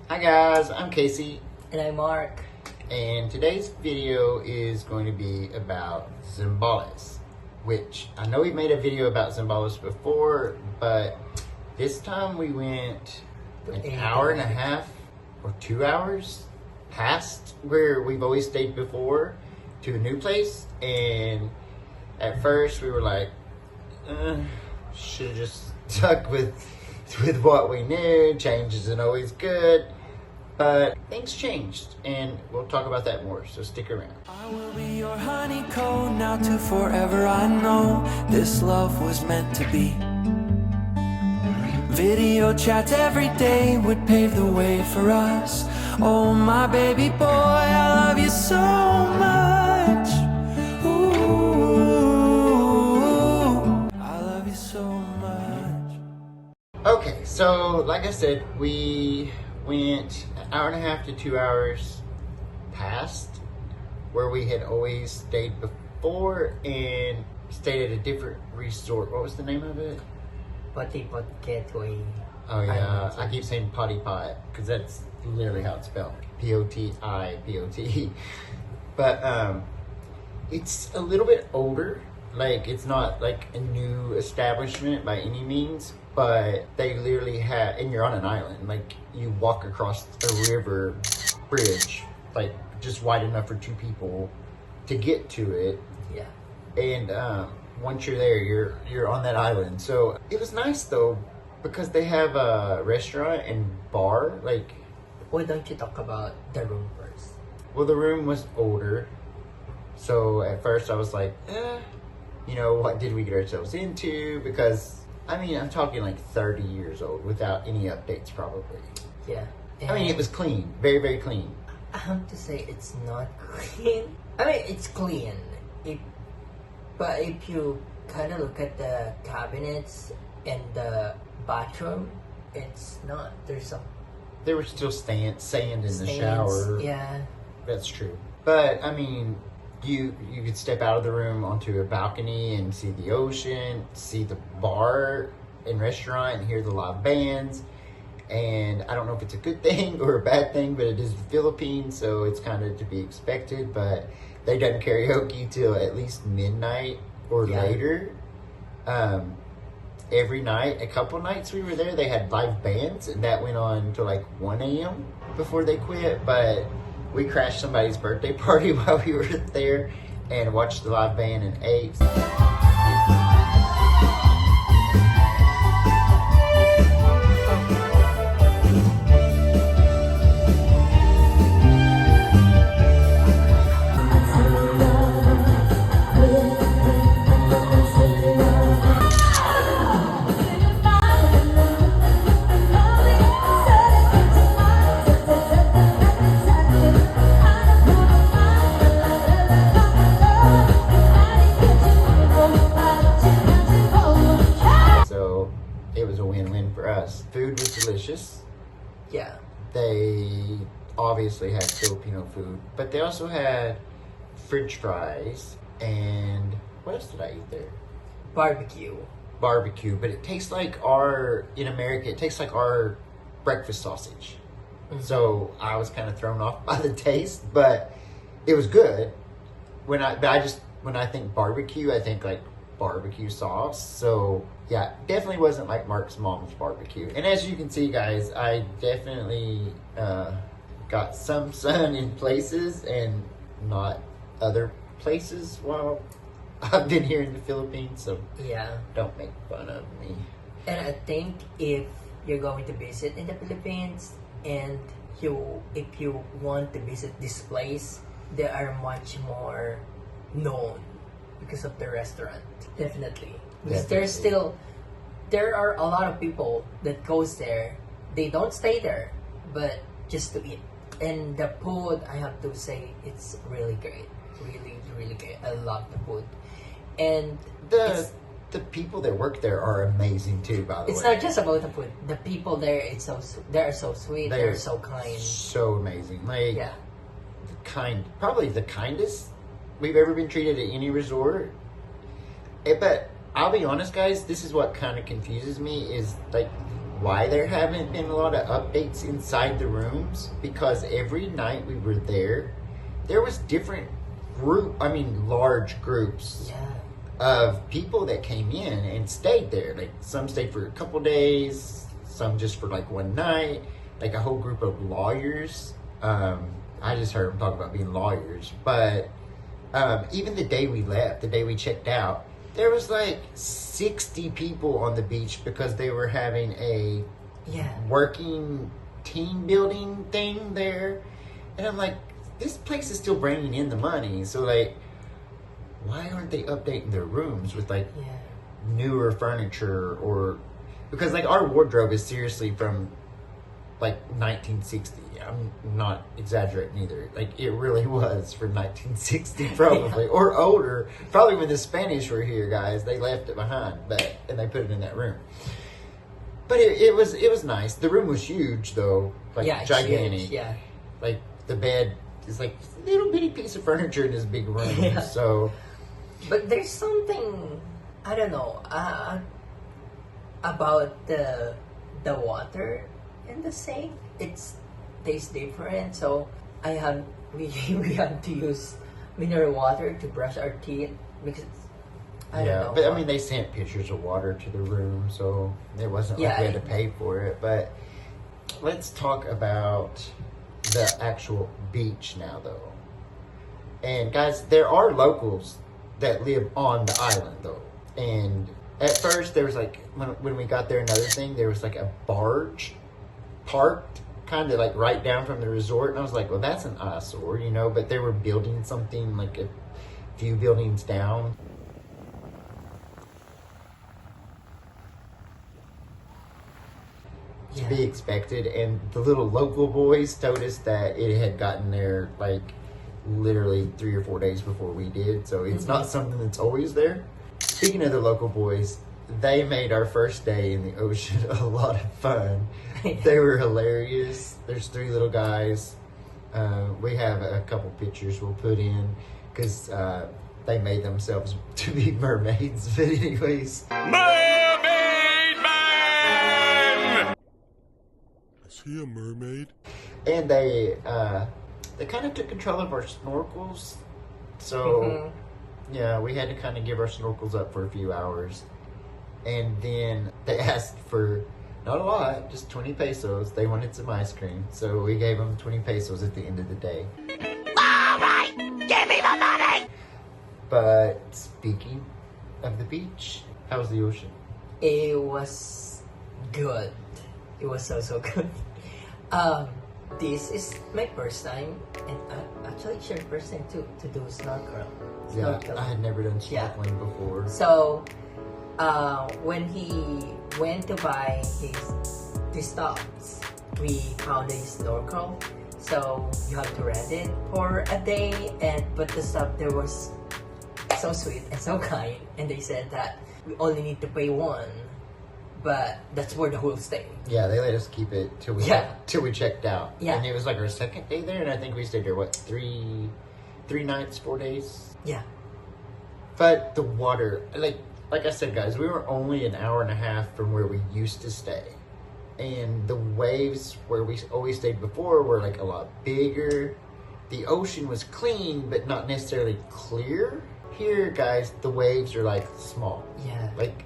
Hi guys, I'm Casey, And I'm Mark. and today's video is going to be about Zambales, which I know we've made a video about Zambales before, but this time we went an hour and a half or 2 hours past where we've always stayed before to a new place, and at first we were like, should have just stuck with what we knew. Change isn't always good. But things changed, and we'll talk about that more, so stick around. I will be your honeycomb, now to forever. I know this love was meant to be. Video chats every day would pave the way for us. Oh, my baby boy, I love you so much. Ooh, I love you so much. Okay, so like I said, we went an hour and a half to 2 hours past where we had always stayed before and stayed at a different resort. What was the name of it? Potty Pot Gateway. Oh yeah, I keep saying Potty Pot because that's literally how it's spelled. P-O-T-I-P-O-T. But it's a little bit older. Like, it's not like a new establishment by any means, but they literally have, and you're on an island, like you walk across a river bridge, like just wide enough for two people to get to it. Yeah. And once you're there, you're on that island. So it was nice though, because they have a restaurant and bar. Like, Why don't you talk about the room first? well, the room was older, so at first I was like, what did we get ourselves into? Because I mean, I'm talking like 30 years old without any updates probably. Yeah. I mean, it was clean, very, very clean. I have to say it's not clean. I mean, it's clean. But if you kind of look at the cabinets and the bathroom, it's not. There's some There was still sand in the stains. shower. Yeah. That's true. But I mean, you could step out of the room onto a balcony and see the ocean, see the bar and restaurant, and hear the live bands. And I don't know if it's a good thing or a bad thing, but it is the Philippines, so it's kind of to be expected. But they done karaoke till at least midnight or later. Every night, a couple nights we were there, they had live bands, and that went on to like 1 a.m. before they quit. But we crashed somebody's birthday party while we were there and watched the live band and ate. It was a win-win for us. Food was delicious. Yeah. They obviously had Filipino food, but they also had French fries and what else did I eat there? Barbecue. Barbecue, but it tastes like in America, it tastes like our breakfast sausage. Mm-hmm. So I was kind of thrown off by the taste, but it was good. When I think barbecue, I think like barbecue sauce. So yeah, definitely wasn't like Mark's mom's barbecue. And as you can see, guys, I definitely got some sun in places and not other places while I've been here in the Philippines. So Yeah. don't make fun of me. And I think if you're going to visit in the Philippines and if you want to visit this place, they are much more known because of the restaurant. Definitely. Because there are a lot of people that goes there. They don't stay there, but just to eat. And the food, I have to say, it's really great. Really, really great. I love the food. And The people that work there are amazing too, by the way. it's not just about the food. The people there, they're so sweet. They're so kind. So amazing. Like, Yeah. probably the kindest we've ever been treated at any resort. But I'll be honest, guys, this is what kind of confuses me is like why there haven't been a lot of updates inside the rooms, because every night we were there was different large groups of people that came in and stayed there. Like some stayed for a couple days, some just for like one night, like a whole group of lawyers. I just heard them talk about being lawyers, but even the day we left, the day we checked out, there was like 60 people on the beach because they were having a working team building thing there. And I'm like, this place is still bringing in the money. So like, why aren't they updating their rooms with like newer furniture? Or because like our wardrobe is seriously from like 1960. I'm not exaggerating either. Like it really was from 1960 probably or older. Probably when the Spanish were here, guys, they left it behind, and they put it in that room. But it was nice. The room was huge though, like gigantic. Huge, like the bed is like a little bitty piece of furniture in this big room. So, but there's something I don't know about the water in the sink. It's tastes different, so we had to use mineral water to brush our teeth because I don't know. But I mean, they sent pictures of water to the room, so it wasn't like we had to pay for it. But let's talk about the actual beach now, though. And guys, there are locals that live on the island, though. And at first, there was like when we got there, another thing, there was like a barge parked kind of like right down from the resort, and I was like, well, that's an eyesore, you know. But they were building something like a few buildings down. To be expected. And the little local boys told us that it had gotten there like literally 3 or 4 days before we did, so it's not something that's always there. Speaking of the local boys, they made our first day in the ocean a lot of fun. They were hilarious. There's 3 little guys. We have a couple pictures we'll put in because they made themselves to be mermaids. But anyways, Mermaid Man! Is he a mermaid? And they kind of took control of our snorkels. So yeah, we had to kind of give our snorkels up for a few hours. And then they asked for, not a lot, just 20 pesos. They wanted some ice cream. So we gave them 20 pesos at the end of the day. All right, give me the money! But speaking of the beach, how was the ocean? It was good. It was so good. This is my first time, and actually it's your first time too, to do snorkel. Yeah, I had never done snorkeling before. So, when he went to buy his stuffs, we found a snorkel. So you have to rent it for a day, but the stuff there was so sweet and so kind, and they said that we only need to pay one, but that's for the whole stay. Yeah, they let us keep it till we checked out. Yeah, and it was like our second day there, and I think we stayed there 3 nights, 4 days. Yeah, but the water, like I said, guys, we were only an hour and a half from where we used to stay. And the waves where we always stayed before were like a lot bigger. The ocean was clean, but not necessarily clear. Here, guys, the waves are like small. Yeah. Like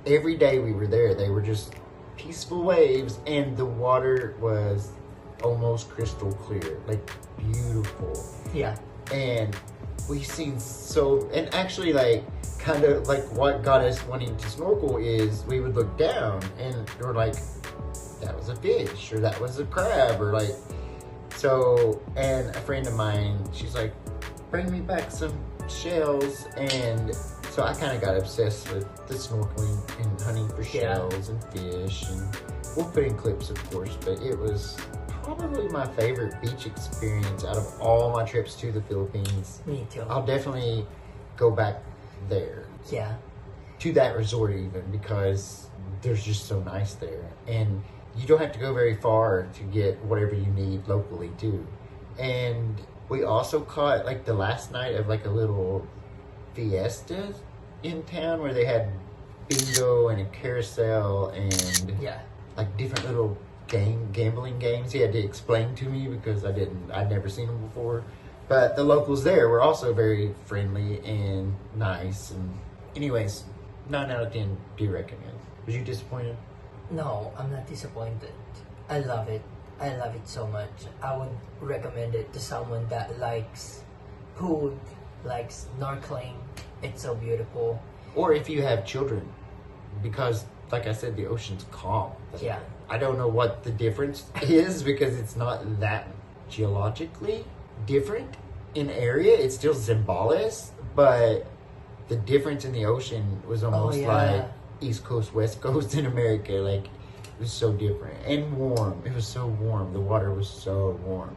every day we were there, they were just peaceful waves, and the water was almost crystal clear, like beautiful. Yeah. And we seen and actually like kind of like what got us wanting to snorkel is we would look down and we're like, that was a fish or that was a crab or like, so, and a friend of mine, she's like, bring me back some shells. And so I kind of got obsessed with the snorkeling and hunting for shells and fish, and we'll put in clips of course, but it was probably my favorite beach experience out of all my trips to the Philippines. Me too. I'll definitely go back there. Yeah. To that resort even, because there's just so nice there. And you don't have to go very far to get whatever you need locally too. And we also caught like the last night of like a little fiesta in town where they had bingo and a carousel and like different little gambling games he had to explain to me because I'd never seen them before. But the locals there were also very friendly and nice. And anyways, 9 out of 10 do recommend. Was you disappointed? No, I'm not disappointed. I love it. I love it so much. I would recommend it to someone that likes food, likes snorkeling. It's so beautiful. Or if you have children, because like I said, the ocean's calm. Yeah. I don't know what the difference is because it's not that geologically different in area. It's still Zambales, but the difference in the ocean was almost like East Coast, West Coast in America. Like, it was so different and warm. It was so warm. The water was so warm.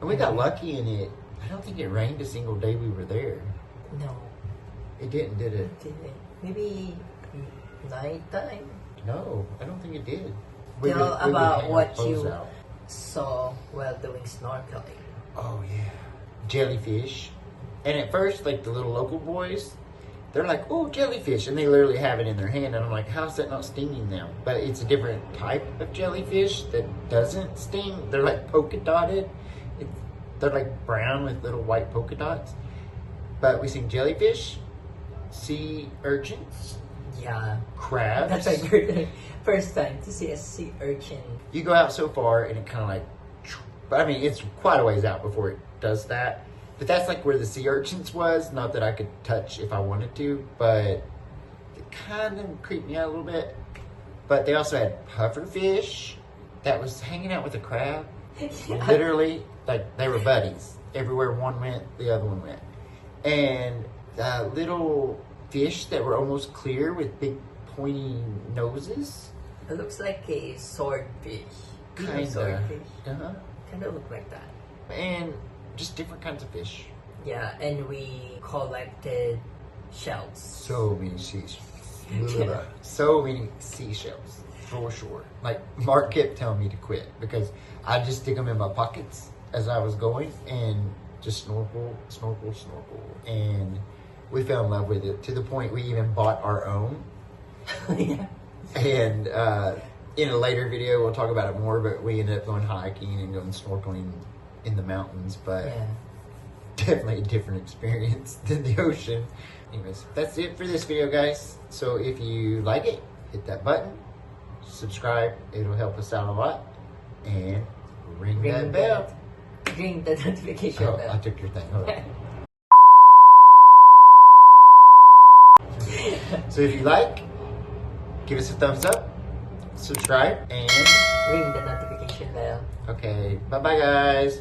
And we got lucky in it. I don't think it rained a single day we were there. No. It didn't, did it? It didn't. Maybe nighttime? No, I don't think it did. Tell would about hang our what clothes you out. saw while doing snorkeling. Oh, yeah. Jellyfish. And at first, like, the little local boys, they're like, oh, jellyfish. And they literally have it in their hand. And I'm like, how's that not stinging them? But it's a different type of jellyfish that doesn't sting. They're like polka dotted. They're like brown with little white polka dots. But we seen jellyfish, sea urchins, Yeah. crabs. That's like first time to see a sea urchin. You go out so far and it kind of like, but I mean, it's quite a ways out before it does that. But that's like where the sea urchins was. Not that I could touch if I wanted to, but it kind of creeped me out a little bit. But they also had pufferfish that was hanging out with a crab. Yeah. Literally, like they were buddies. Everywhere one went, the other one went. And little fish that were almost clear with big pointy noses. It looks like a swordfish. You know Kinda. swordfish? Uh-huh. Kind of look like that. And just different kinds of fish. Yeah, and we collected shells. So many seashells. Yeah. So many seashells, for sure. Like, Mark kept telling me to quit because I just stick them in my pockets as I was going and just snorkel. And we fell in love with it to the point we even bought our own. Yeah. And in a later video, we'll talk about it more, but we ended up going hiking and going snorkeling in the mountains. But Yeah. definitely a different experience than the ocean. Anyways, that's it for this video, guys. So if you like it, hit that button, subscribe. It'll help us out a lot. And ring that bell. Ring the notification Oh, I bell. took your thing. Hold on. So if you like, give us a thumbs up, subscribe, and Ring the notification bell. okay, bye-bye, guys.